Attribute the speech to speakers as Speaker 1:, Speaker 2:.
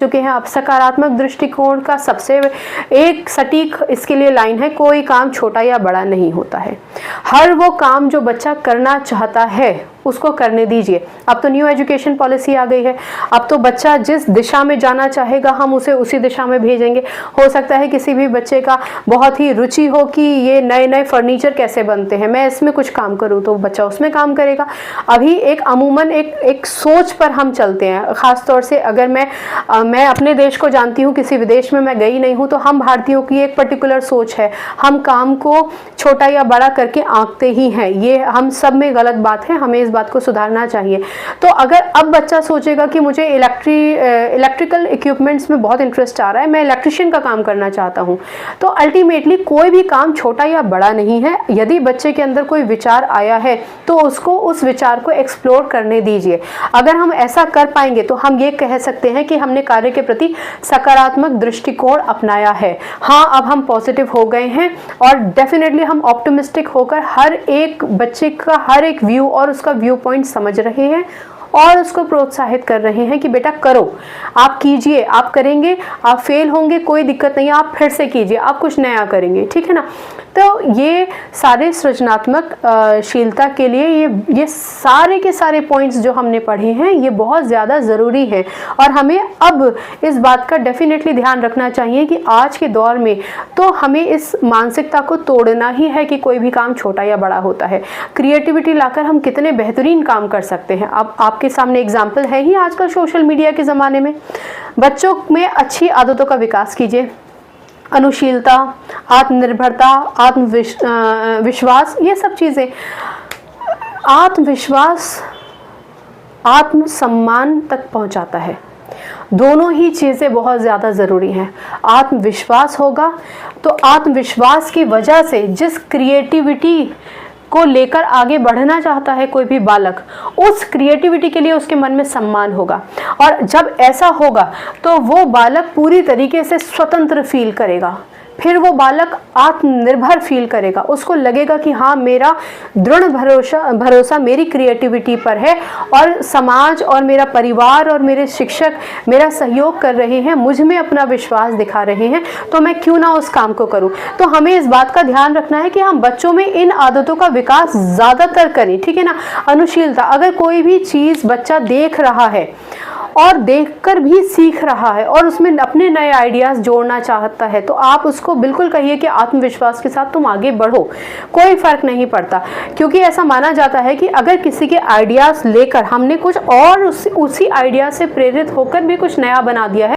Speaker 1: चुके हैं। अब सकारात्मक दृष्टिकोण का सबसे एक सटीक इसके लिए लाइन है, कोई काम छोटा या बड़ा नहीं होता है। हर वो काम जो बच्चा करना चाहता है उसको करने दीजिए। अब तो न्यू एजुकेशन पॉलिसी आ गई है, अब तो बच्चा जिस दिशा में जाना चाहेगा हम उसे उसी दिशा में भेजेंगे। हो सकता है किसी भी बच्चे का बहुत ही रुचि हो कि ये नए नए फर्नीचर कैसे बनते हैं, मैं इसमें कुछ काम करूँ, तो बच्चा उसमें काम करेगा। अभी एक अमूमन एक सोच पर हम चलते हैं, ख़ासतौर से अगर मैं अपने देश को जानती हूँ, किसी विदेश में मैं गई नहीं हूँ, तो हम भारतीयों की एक पर्टिकुलर सोच है, हम काम को छोटा या बड़ा करके आंकते ही हैं। ये हम सब में गलत बात है, हमें इस बात को सुधारना चाहिए। तो अगर अब बच्चा सोचेगा कि मुझे इलेक्ट्रिकल इक्विपमेंट्स में बहुत इंटरेस्ट आ रहा है, मैं इलेक्ट्रिशियन का काम करना चाहता हूँ, तो अल्टीमेटली कोई भी काम छोटा या बड़ा नहीं है। यदि बच्चे के अंदर कोई विचार आया है तो उसको उस विचार को एक्सप्लोर करने दीजिए। अगर हम ऐसा कर पाएंगे तो हम ये कह सकते हैं कि हमने कार्य के प्रति सकारात्मक दृष्टिकोण अपनाया है। हाँ, अब हम पॉजिटिव हो गए हैं और डेफिनेटली हम ऑप्टिमिस्टिक होकर हर एक बच्चे का हर एक व्यू और उसका व्यू पॉइंट समझ रहे हैं और उसको प्रोत्साहित कर रहे हैं कि बेटा करो, आप कीजिए, आप करेंगे, आप फेल होंगे कोई दिक्कत नहीं है, आप फिर से कीजिए, आप कुछ नया करेंगे, ठीक है ना। तो ये सारे सृजनात्मक शीलता के लिए ये सारे के सारे पॉइंट्स जो हमने पढ़े हैं ये बहुत ज़्यादा ज़रूरी है और हमें अब इस बात का डेफिनेटली ध्यान रखना चाहिए कि आज के दौर में तो हमें इस मानसिकता को तोड़ना ही है कि कोई भी काम छोटा या बड़ा होता है। क्रिएटिविटी लाकर हम कितने बेहतरीन काम कर सकते हैं। अब आपके सामने एग्जाम्पल है ही आजकल सोशल मीडिया के ज़माने में। बच्चों में अच्छी आदतों का विकास कीजिए, अनुशीलता, आत्मनिर्भरता, आत्मविश्वास, ये सब चीज़ें, आत्मविश्वास आत्मसम्मान तक पहुंचाता है। दोनों ही चीज़ें बहुत ज़्यादा ज़रूरी हैं। आत्मविश्वास होगा तो आत्मविश्वास की वजह से जिस क्रिएटिविटी को लेकर आगे बढ़ना चाहता है कोई भी बालक, उस क्रिएटिविटी के लिए उसके मन में सम्मान होगा और जब ऐसा होगा तो वो बालक पूरी तरीके से स्वतंत्र फील करेगा, फिर वो बालक आत्मनिर्भर फील करेगा। उसको लगेगा कि हाँ, मेरा दृढ़ भरोसा मेरी क्रिएटिविटी पर है और समाज और मेरा परिवार और मेरे शिक्षक मेरा सहयोग कर रहे हैं, मुझ में अपना विश्वास दिखा रहे हैं, तो मैं क्यों ना उस काम को करूं। तो हमें इस बात का ध्यान रखना है कि हम बच्चों में इन आदतों का विकास ज़्यादातर करें, ठीक है ना। अनुशीलता, अगर कोई भी चीज़ बच्चा देख रहा है और देखकर भी सीख रहा है और उसमें अपने नए आइडियाज़ जोड़ना चाहता है, तो आप उसको बिल्कुल कहिए कि आत्मविश्वास के साथ तुम आगे बढ़ो, कोई फ़र्क नहीं पड़ता। क्योंकि ऐसा माना जाता है कि अगर किसी के आइडियाज़ लेकर हमने कुछ और उसी आइडिया से प्रेरित होकर भी कुछ नया बना दिया है